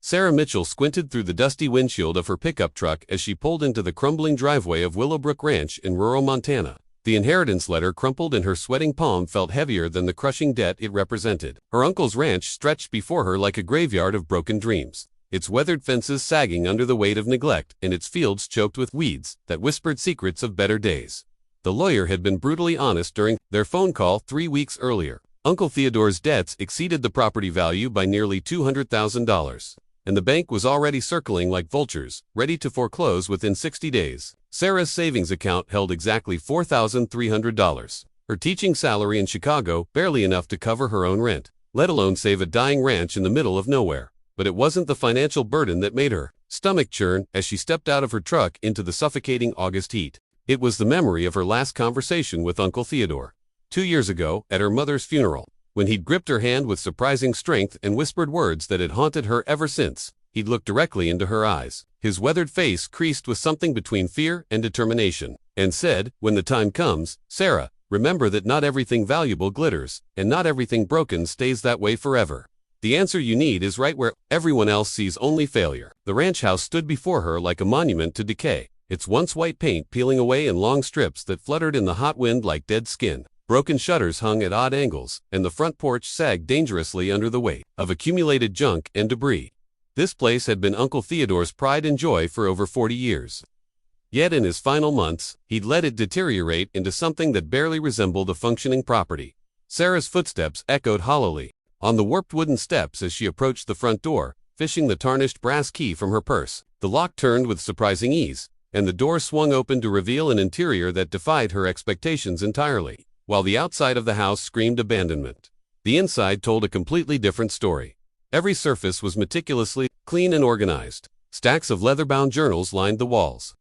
Sarah Mitchell squinted through the dusty windshield of her pickup truck as she pulled into the crumbling driveway of Willowbrook Ranch in rural Montana. The inheritance letter crumpled in her sweating palm felt heavier than the crushing debt it represented. Her uncle's ranch stretched before her like a graveyard of broken dreams, its weathered fences sagging under the weight of neglect and its fields choked with weeds that whispered secrets of better days. The lawyer had been brutally honest during their phone call 3 weeks earlier. Uncle Theodore's debts exceeded the property value by nearly $200,000, and the bank was already circling like vultures, ready to foreclose within 60 days. Sarah's savings account held exactly $4,300. Her teaching salary in Chicago barely enough to cover her own rent, let alone save a dying ranch in the middle of nowhere. But it wasn't the financial burden that made her stomach churn as she stepped out of her truck into the suffocating August heat. It was the memory of her last conversation with Uncle Theodore. 2 years ago, at her mother's funeral, when he'd gripped her hand with surprising strength and whispered words that had haunted her ever since. He'd looked directly into her eyes, his weathered face creased with something between fear and determination, and said, "When the time comes, Sarah, remember that not everything valuable glitters, and not everything broken stays that way forever. The answer you need is right where everyone else sees only failure." The ranch house stood before her like a monument to decay, its once white paint peeling away in long strips that fluttered in the hot wind like dead skin. Broken shutters hung at odd angles, and the front porch sagged dangerously under the weight of accumulated junk and debris. This place had been Uncle Theodore's pride and joy for over 40 years. Yet in his final months, he'd let it deteriorate into something that barely resembled a functioning property. Sarah's footsteps echoed hollowly on the warped wooden steps as she approached the front door, fishing the tarnished brass key from her purse. The lock turned with surprising ease, and the door swung open to reveal an interior that defied her expectations entirely. While the outside of the house screamed abandonment, the inside told a completely different story. Every surface was meticulously clean and organized. Stacks of leather-bound journals lined the walls,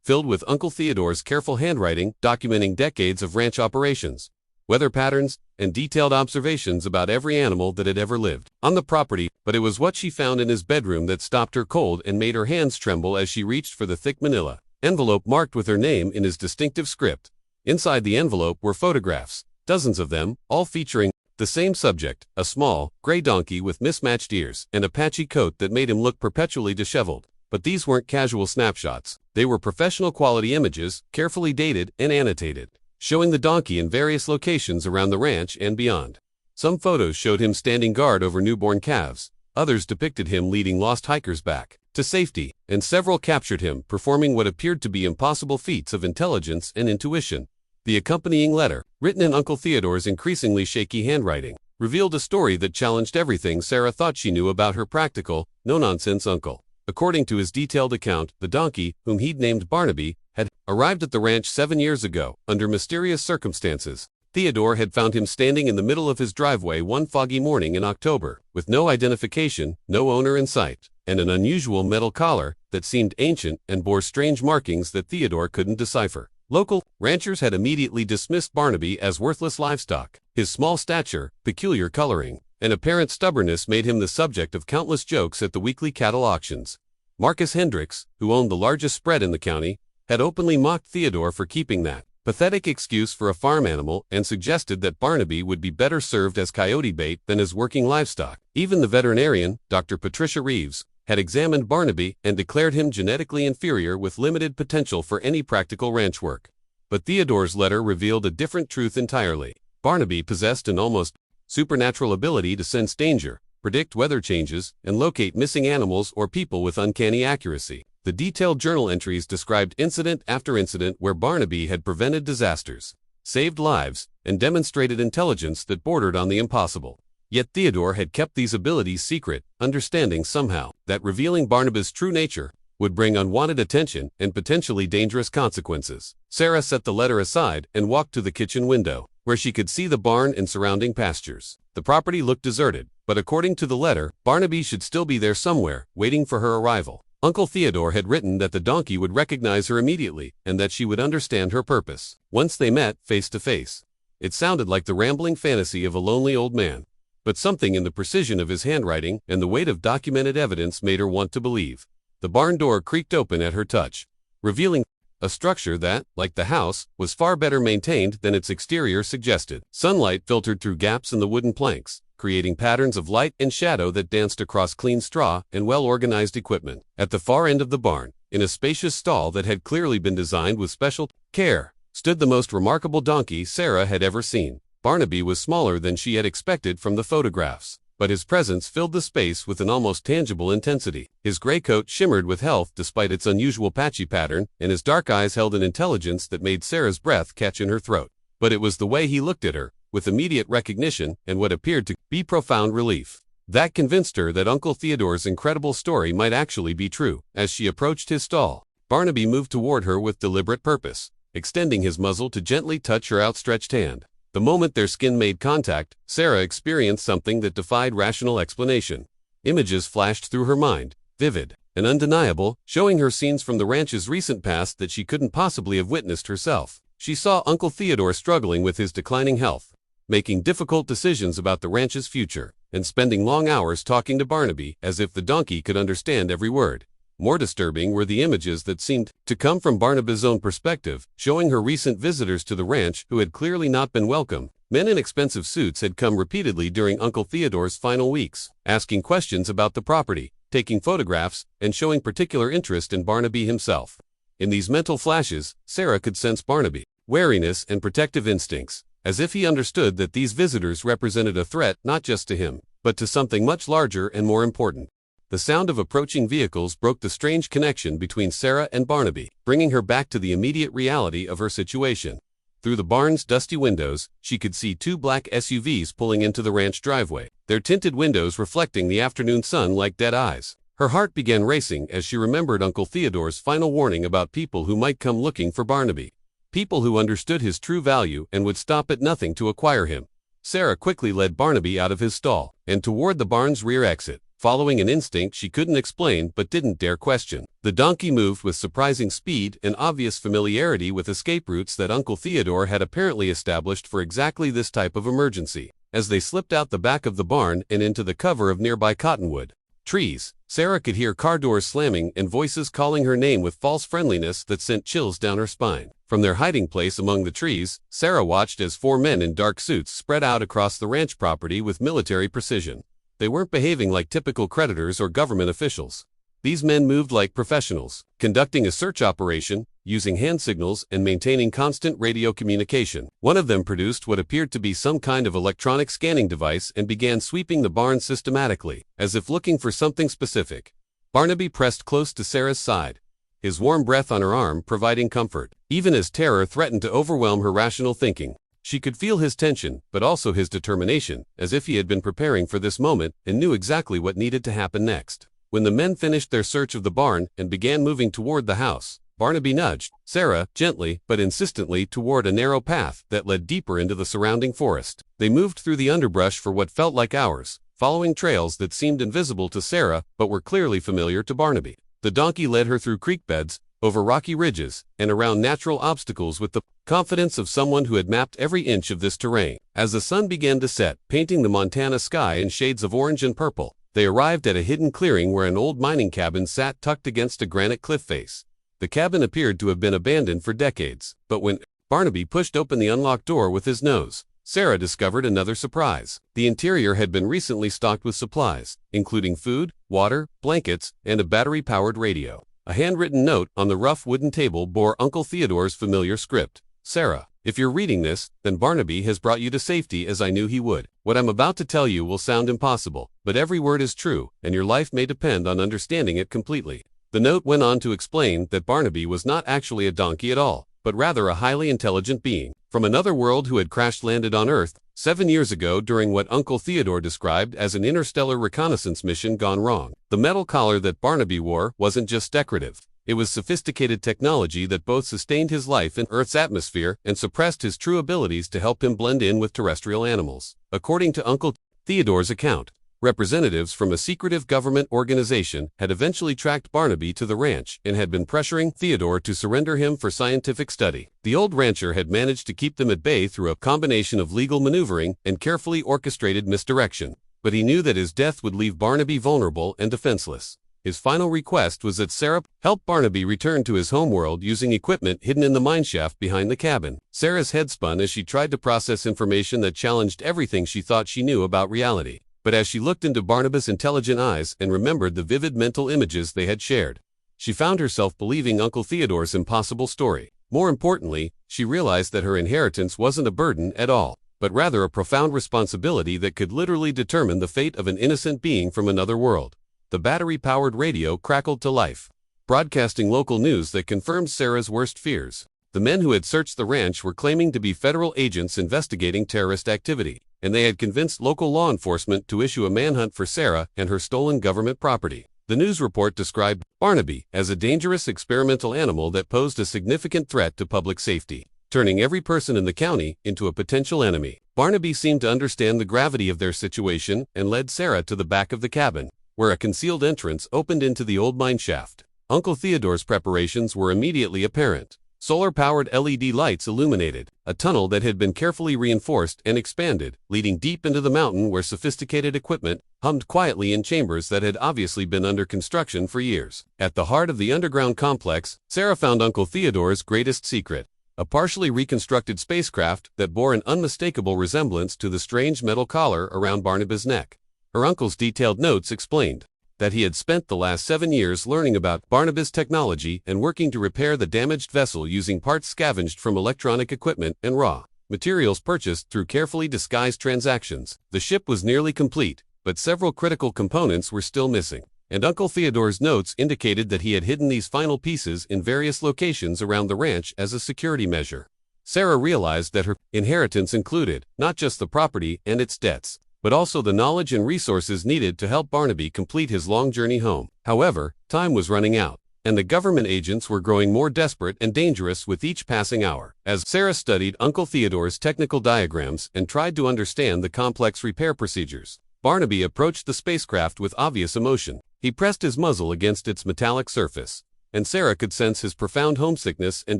filled with Uncle Theodore's careful handwriting documenting decades of ranch operations, weather patterns, and detailed observations about every animal that had ever lived on the property. But it was what she found in his bedroom that stopped her cold and made her hands tremble as she reached for the thick manila envelope marked with her name in his distinctive script. Inside the envelope were photographs, dozens of them, all featuring the same subject: a small, gray donkey with mismatched ears and a patchy coat that made him look perpetually disheveled. But these weren't casual snapshots. They were professional quality images, carefully dated and annotated, showing the donkey in various locations around the ranch and beyond. Some photos showed him standing guard over newborn calves, others depicted him leading lost hikers back to safety, and several captured him performing what appeared to be impossible feats of intelligence and intuition. The accompanying letter, written in Uncle Theodore's increasingly shaky handwriting, revealed a story that challenged everything Sarah thought she knew about her practical, no-nonsense uncle. According to his detailed account, the donkey, whom he'd named Barnaby, had arrived at the ranch 7 years ago, under mysterious circumstances. Theodore had found him standing in the middle of his driveway one foggy morning in October, with no identification, no owner in sight, and an unusual metal collar that seemed ancient and bore strange markings that Theodore couldn't decipher. Local ranchers had immediately dismissed Barnaby as worthless livestock. His small stature, peculiar coloring, and apparent stubbornness made him the subject of countless jokes at the weekly cattle auctions. Marcus Hendricks, who owned the largest spread in the county, had openly mocked Theodore for keeping that pathetic excuse for a farm animal and suggested that Barnaby would be better served as coyote bait than as working livestock. Even the veterinarian, Dr. Patricia Reeves, had examined Barnaby and declared him genetically inferior with limited potential for any practical ranch work. But Theodore's letter revealed a different truth entirely. Barnaby possessed an almost supernatural ability to sense danger, predict weather changes, and locate missing animals or people with uncanny accuracy. The detailed journal entries described incident after incident where Barnaby had prevented disasters, saved lives, and demonstrated intelligence that bordered on the impossible. Yet Theodore had kept these abilities secret, understanding somehow that revealing Barnaby's true nature would bring unwanted attention and potentially dangerous consequences. Sarah set the letter aside and walked to the kitchen window, where she could see the barn and surrounding pastures. The property looked deserted, but according to the letter, Barnaby should still be there somewhere, waiting for her arrival. Uncle Theodore had written that the donkey would recognize her immediately and that she would understand her purpose once they met face to face. It sounded like the rambling fantasy of a lonely old man, but something in the precision of his handwriting and the weight of documented evidence made her want to believe. The barn door creaked open at her touch, revealing a structure that, like the house, was far better maintained than its exterior suggested. Sunlight filtered through gaps in the wooden planks, creating patterns of light and shadow that danced across clean straw and well-organized equipment. At the far end of the barn, in a spacious stall that had clearly been designed with special care, stood the most remarkable donkey Sarah had ever seen. Barnaby was smaller than she had expected from the photographs, but his presence filled the space with an almost tangible intensity. His gray coat shimmered with health despite its unusual patchy pattern, and his dark eyes held an intelligence that made Sarah's breath catch in her throat. But it was the way he looked at her, with immediate recognition and what appeared to be profound relief, that convinced her that Uncle Theodore's incredible story might actually be true. As she approached his stall, Barnaby moved toward her with deliberate purpose, extending his muzzle to gently touch her outstretched hand. The moment their skin made contact, Sarah experienced something that defied rational explanation. Images flashed through her mind, vivid and undeniable, showing her scenes from the ranch's recent past that she couldn't possibly have witnessed herself. She saw Uncle Theodore struggling with his declining health, making difficult decisions about the ranch's future, and spending long hours talking to Barnaby as if the donkey could understand every word. More disturbing were the images that seemed to come from Barnaby's own perspective, showing her recent visitors to the ranch who had clearly not been welcome. Men in expensive suits had come repeatedly during Uncle Theodore's final weeks, asking questions about the property, taking photographs, and showing particular interest in Barnaby himself. In these mental flashes, Sarah could sense Barnaby's wariness and protective instincts, as if he understood that these visitors represented a threat not just to him, but to something much larger and more important. The sound of approaching vehicles broke the strange connection between Sarah and Barnaby, bringing her back to the immediate reality of her situation. Through the barn's dusty windows, she could see two black SUVs pulling into the ranch driveway, their tinted windows reflecting the afternoon sun like dead eyes. Her heart began racing as she remembered Uncle Theodore's final warning about people who might come looking for Barnaby. People who understood his true value and would stop at nothing to acquire him. Sarah quickly led Barnaby out of his stall and toward the barn's rear exit, following an instinct she couldn't explain but didn't dare question. The donkey moved with surprising speed and obvious familiarity with escape routes that Uncle Theodore had apparently established for exactly this type of emergency. As they slipped out the back of the barn and into the cover of nearby cottonwood trees, Sarah could hear car doors slamming and voices calling her name with false friendliness that sent chills down her spine. From their hiding place among the trees, Sarah watched as four men in dark suits spread out across the ranch property with military precision. They weren't behaving like typical creditors or government officials. These men moved like professionals, conducting a search operation, using hand signals and maintaining constant radio communication. One of them produced what appeared to be some kind of electronic scanning device and began sweeping the barn systematically, as if looking for something specific. Barnaby pressed close to Sarah's side, his warm breath on her arm providing comfort, even as terror threatened to overwhelm her rational thinking. She could feel his tension, but also his determination, as if he had been preparing for this moment and knew exactly what needed to happen next. When the men finished their search of the barn and began moving toward the house, Barnaby nudged Sarah, gently but insistently, toward a narrow path that led deeper into the surrounding forest. They moved through the underbrush for what felt like hours, following trails that seemed invisible to Sarah but were clearly familiar to Barnaby. The donkey led her through creek beds, over rocky ridges, and around natural obstacles with the confidence of someone who had mapped every inch of this terrain. As the sun began to set, painting the Montana sky in shades of orange and purple, they arrived at a hidden clearing where an old mining cabin sat tucked against a granite cliff face. The cabin appeared to have been abandoned for decades, but when Barnaby pushed open the unlocked door with his nose, Sarah discovered another surprise. The interior had been recently stocked with supplies, including food, water, blankets, and a battery-powered radio. A handwritten note on the rough wooden table bore Uncle Theodore's familiar script. Sarah, if you're reading this, then Barnaby has brought you to safety as I knew he would. What I'm about to tell you will sound impossible, but every word is true, and your life may depend on understanding it completely. The note went on to explain that Barnaby was not actually a donkey at all, but rather a highly intelligent being from another world who had crash-landed on Earth 7 years ago during what Uncle Theodore described as an interstellar reconnaissance mission gone wrong. The metal collar that Barnaby wore wasn't just decorative. It was sophisticated technology that both sustained his life in Earth's atmosphere and suppressed his true abilities to help him blend in with terrestrial animals. According to Uncle Theodore's account, representatives from a secretive government organization had eventually tracked Barnaby to the ranch and had been pressuring Theodore to surrender him for scientific study. The old rancher had managed to keep them at bay through a combination of legal maneuvering and carefully orchestrated misdirection, but he knew that his death would leave Barnaby vulnerable and defenseless. His final request was that Sarah help Barnaby return to his homeworld using equipment hidden in the mineshaft behind the cabin. Sarah's head spun as she tried to process information that challenged everything she thought she knew about reality. But as she looked into Barnabas' intelligent eyes and remembered the vivid mental images they had shared, she found herself believing Uncle Theodore's impossible story. More importantly, she realized that her inheritance wasn't a burden at all, but rather a profound responsibility that could literally determine the fate of an innocent being from another world. The battery-powered radio crackled to life, broadcasting local news that confirmed Sarah's worst fears. The men who had searched the ranch were claiming to be federal agents investigating terrorist activity, and they had convinced local law enforcement to issue a manhunt for Sarah and her stolen government property. The news report described Barnaby as a dangerous experimental animal that posed a significant threat to public safety, turning every person in the county into a potential enemy. Barnaby seemed to understand the gravity of their situation and led Sarah to the back of the cabin, where a concealed entrance opened into the old mine shaft. Uncle Theodore's preparations were immediately apparent. Solar-powered LED lights illuminated a tunnel that had been carefully reinforced and expanded, leading deep into the mountain where sophisticated equipment hummed quietly in chambers that had obviously been under construction for years. At the heart of the underground complex, Sarah found Uncle Theodore's greatest secret, a partially reconstructed spacecraft that bore an unmistakable resemblance to the strange metal collar around Barnabas' neck. Her uncle's detailed notes explained that he had spent the last 7 years learning about Barnabas' technology and working to repair the damaged vessel using parts scavenged from electronic equipment and raw materials purchased through carefully disguised transactions. The ship was nearly complete, but several critical components were still missing, and Uncle Theodore's notes indicated that he had hidden these final pieces in various locations around the ranch as a security measure. Sarah realized that her inheritance included not just the property and its debts, but also the knowledge and resources needed to help Barnaby complete his long journey home. However, time was running out, and the government agents were growing more desperate and dangerous with each passing hour. As Sarah studied Uncle Theodore's technical diagrams and tried to understand the complex repair procedures, Barnaby approached the spacecraft with obvious emotion. He pressed his muzzle against its metallic surface, and Sarah could sense his profound homesickness and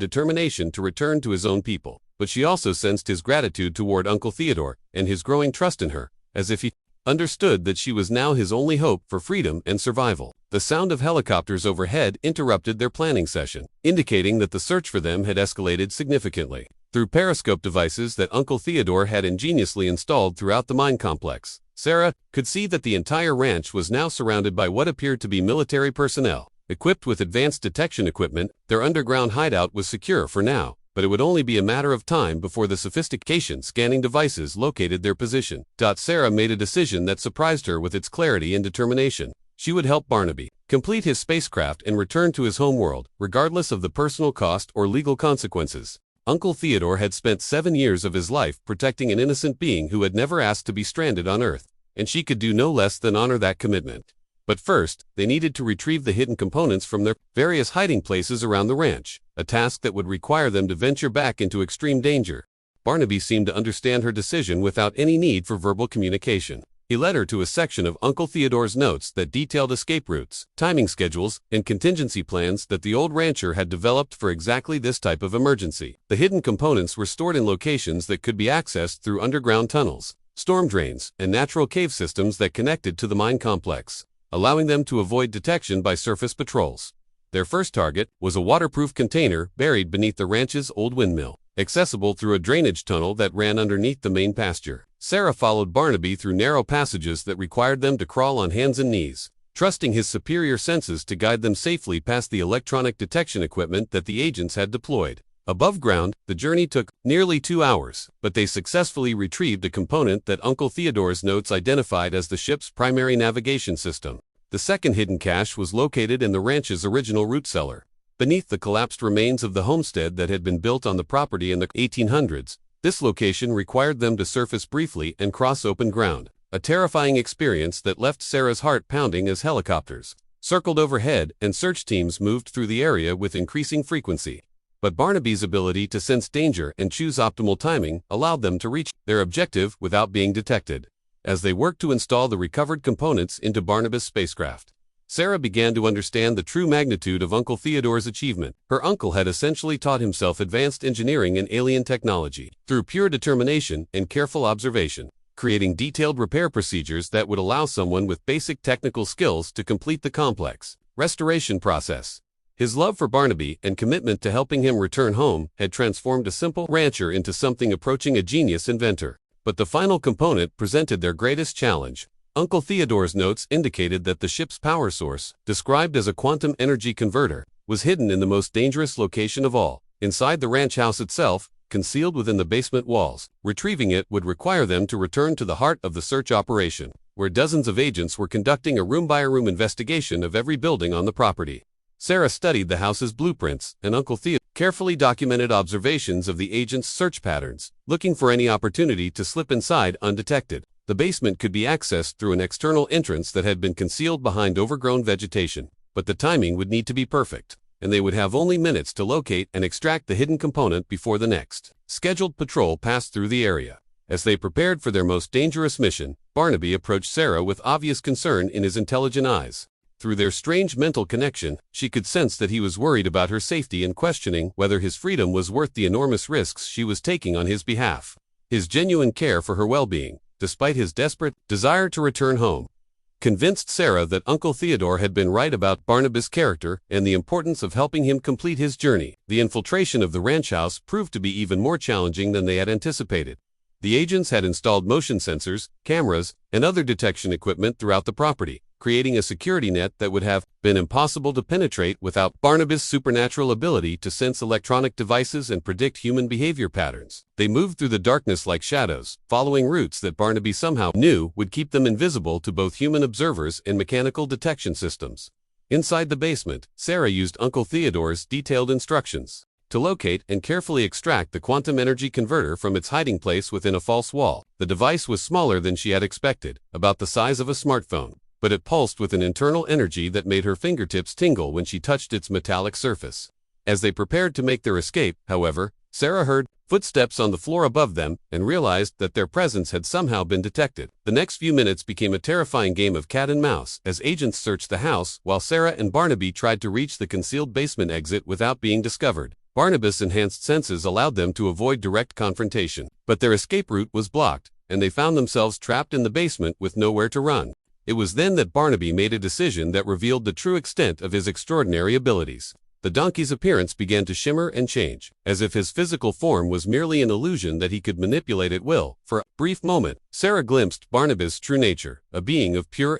determination to return to his own people. But she also sensed his gratitude toward Uncle Theodore and his growing trust in her, as if he understood that she was now his only hope for freedom and survival. The sound of helicopters overhead interrupted their planning session, indicating that the search for them had escalated significantly. Through periscope devices that Uncle Theodore had ingeniously installed throughout the mine complex, Sarah could see that the entire ranch was now surrounded by what appeared to be military personnel. Equipped with advanced detection equipment, their underground hideout was secure for now, but it would only be a matter of time before the sophistication scanning devices located their position. Sarah made a decision that surprised her with its clarity and determination. She would help Barnaby complete his spacecraft and return to his homeworld, regardless of the personal cost or legal consequences. Uncle Theodore had spent 7 years of his life protecting an innocent being who had never asked to be stranded on Earth, and she could do no less than honor that commitment. But first, they needed to retrieve the hidden components from their various hiding places around the ranch, a task that would require them to venture back into extreme danger. Barnaby seemed to understand her decision without any need for verbal communication. He led her to a section of Uncle Theodore's notes that detailed escape routes, timing schedules, and contingency plans that the old rancher had developed for exactly this type of emergency. The hidden components were stored in locations that could be accessed through underground tunnels, storm drains, and natural cave systems that connected to the mine complex, allowing them to avoid detection by surface patrols. Their first target was a waterproof container buried beneath the ranch's old windmill, accessible through a drainage tunnel that ran underneath the main pasture. Sarah followed Barnaby through narrow passages that required them to crawl on hands and knees, trusting his superior senses to guide them safely past the electronic detection equipment that the agents had deployed. Above ground, the journey took nearly 2 hours, but they successfully retrieved a component that Uncle Theodore's notes identified as the ship's primary navigation system. The second hidden cache was located in the ranch's original root cellar, beneath the collapsed remains of the homestead that had been built on the property in the 1800s. This location required them to surface briefly and cross open ground, a terrifying experience that left Sarah's heart pounding as helicopters circled overhead and search teams moved through the area with increasing frequency. But Barnaby's ability to sense danger and choose optimal timing allowed them to reach their objective without being detected. As they worked to install the recovered components into Barnabas' spacecraft, Sarah began to understand the true magnitude of Uncle Theodore's achievement. Her uncle had essentially taught himself advanced engineering and alien technology through pure determination and careful observation, creating detailed repair procedures that would allow someone with basic technical skills to complete the complex restoration process. His love for Barnaby and commitment to helping him return home had transformed a simple rancher into something approaching a genius inventor. But the final component presented their greatest challenge. Uncle Theodore's notes indicated that the ship's power source, described as a quantum energy converter, was hidden in the most dangerous location of all, inside the ranch house itself, concealed within the basement walls. Retrieving it would require them to return to the heart of the search operation, where dozens of agents were conducting a room-by-room investigation of every building on the property. Sarah studied the house's blueprints, and Uncle Theo carefully documented observations of the agents' search patterns, looking for any opportunity to slip inside undetected. The basement could be accessed through an external entrance that had been concealed behind overgrown vegetation, but the timing would need to be perfect, and they would have only minutes to locate and extract the hidden component before the next scheduled patrol passed through the area. As they prepared for their most dangerous mission, Barnaby approached Sarah with obvious concern in his intelligent eyes. Through their strange mental connection, she could sense that he was worried about her safety and questioning whether his freedom was worth the enormous risks she was taking on his behalf. His genuine care for her well-being, despite his desperate desire to return home, convinced Sarah that Uncle Theodore had been right about Barnabas' character and the importance of helping him complete his journey. The infiltration of the ranch house proved to be even more challenging than they had anticipated. The agents had installed motion sensors, cameras, and other detection equipment throughout the property, creating a security net that would have been impossible to penetrate without Barnabas' supernatural ability to sense electronic devices and predict human behavior patterns. They moved through the darkness like shadows, following routes that Barnaby somehow knew would keep them invisible to both human observers and mechanical detection systems. Inside the basement, Sarah used Uncle Theodore's detailed instructions to locate and carefully extract the quantum energy converter from its hiding place within a false wall. The device was smaller than she had expected, about the size of a smartphone, but it pulsed with an internal energy that made her fingertips tingle when she touched its metallic surface. As they prepared to make their escape, however, Sarah heard footsteps on the floor above them and realized that their presence had somehow been detected. The next few minutes became a terrifying game of cat and mouse as agents searched the house while Sarah and Barnaby tried to reach the concealed basement exit without being discovered. Barnabas' enhanced senses allowed them to avoid direct confrontation, but their escape route was blocked, and they found themselves trapped in the basement with nowhere to run. It was then that Barnaby made a decision that revealed the true extent of his extraordinary abilities. The donkey's appearance began to shimmer and change, as if his physical form was merely an illusion that he could manipulate at will. For a brief moment, Sarah glimpsed Barnabas' true nature, a being of pure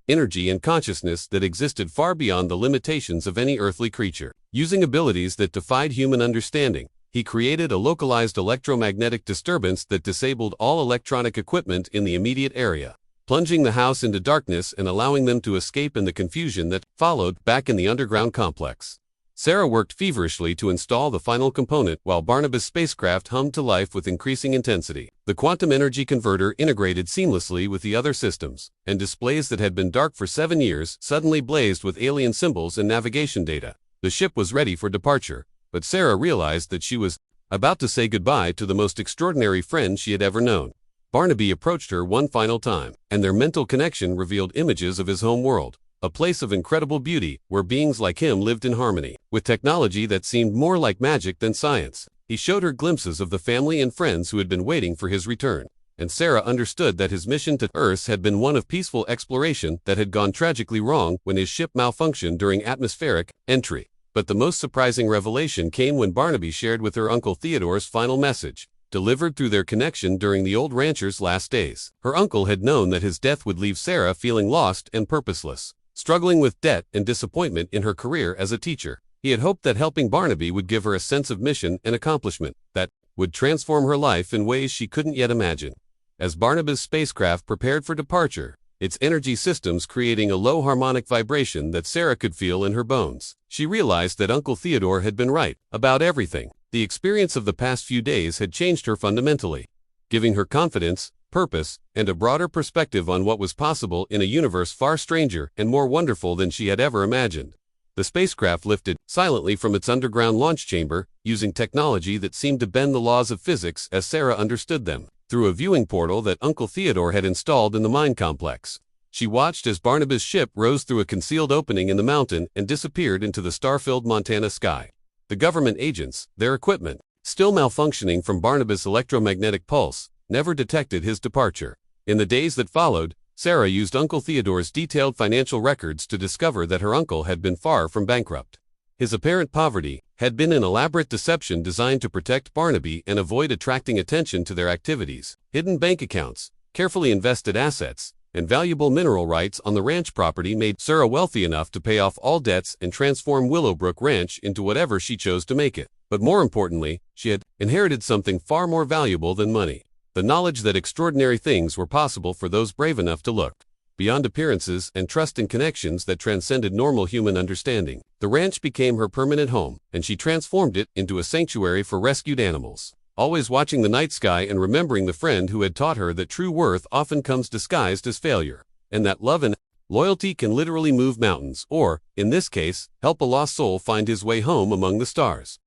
energy and consciousness that existed far beyond the limitations of any earthly creature. Using abilities that defied human understanding, he created a localized electromagnetic disturbance that disabled all electronic equipment in the immediate area, plunging the house into darkness and allowing them to escape in the confusion that followed back in the underground complex. Sarah worked feverishly to install the final component while Barnabas' spacecraft hummed to life with increasing intensity. The quantum energy converter integrated seamlessly with the other systems, and displays that had been dark for 7 years suddenly blazed with alien symbols and navigation data. The ship was ready for departure, but Sarah realized that she was about to say goodbye to the most extraordinary friend she had ever known. Barnaby approached her one final time, and their mental connection revealed images of his home world, a place of incredible beauty where beings like him lived in harmony, with technology that seemed more like magic than science. He showed her glimpses of the family and friends who had been waiting for his return, and Sarah understood that his mission to Earth had been one of peaceful exploration that had gone tragically wrong when his ship malfunctioned during atmospheric entry. But the most surprising revelation came when Barnaby shared with her Uncle Theodore's final message, delivered through their connection during the old rancher's last days. Her uncle had known that his death would leave Sarah feeling lost and purposeless, struggling with debt and disappointment in her career as a teacher. He had hoped that helping Barnaby would give her a sense of mission and accomplishment that would transform her life in ways she couldn't yet imagine. As Barnabas' spacecraft prepared for departure, its energy systems creating a low harmonic vibration that Sarah could feel in her bones, she realized that Uncle Theodore had been right about everything. The experience of the past few days had changed her fundamentally, giving her confidence, purpose, and a broader perspective on what was possible in a universe far stranger and more wonderful than she had ever imagined. The spacecraft lifted silently from its underground launch chamber, using technology that seemed to bend the laws of physics as Sarah understood them, through a viewing portal that Uncle Theodore had installed in the mine complex. She watched as Barnabas' ship rose through a concealed opening in the mountain and disappeared into the star-filled Montana sky. The government agents, their equipment, still malfunctioning from Barnabas' electromagnetic pulse, never detected his departure. In the days that followed, Sarah used Uncle Theodore's detailed financial records to discover that her uncle had been far from bankrupt. His apparent poverty had been an elaborate deception designed to protect Barnaby and avoid attracting attention to their activities. Hidden bank accounts, carefully invested assets, and valuable mineral rights on the ranch property made Sarah wealthy enough to pay off all debts and transform Willowbrook Ranch into whatever she chose to make it. But more importantly, she had inherited something far more valuable than money: the knowledge that extraordinary things were possible for those brave enough to look beyond appearances and trust in connections that transcended normal human understanding. The ranch became her permanent home, and she transformed it into a sanctuary for rescued animals, always watching the night sky and remembering the friend who had taught her that true worth often comes disguised as failure, and that love and loyalty can literally move mountains, or, in this case, help a lost soul find his way home among the stars.